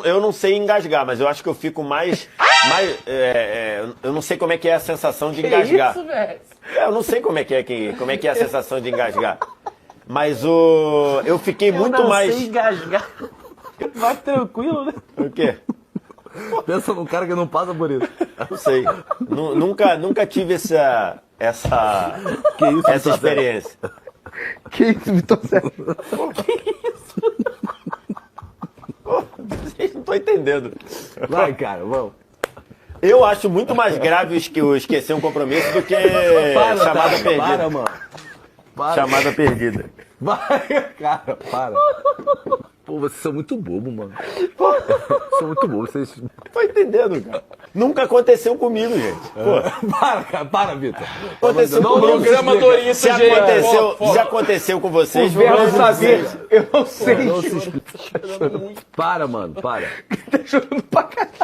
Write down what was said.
Eu não sei engasgar, mas eu acho que eu fico mais eu não sei como é que é a sensação de engasgar. Isso, velho? Eu não sei como é que é a sensação de engasgar. Mas eu fiquei muito não mais. sei engasgar. Vai tranquilo, né? O quê? Pensa num cara que não passa por isso. Não sei. Nunca tive essa Que isso, essa experiência. Que isso, Vitor Sérgio? Vocês não estão entendendo. Vai, cara, vamos. Eu acho muito mais grave o esquecer um compromisso do que chamada perdida. Para, mano. Para. Chamada perdida. Vai, cara, para. Pô, vocês são muito bobo, mano. Vocês são muito bobos. Vocês... Tô entendendo, cara. Nunca aconteceu comigo, gente. Pô, Para, cara, para, Vitor. aconteceu No comigo. programa Dorito, Se aconteceu com vocês, O verbo vamos saber. Eu não sei. Não se explica. Para, mano, para. Tá chorando pra caralho.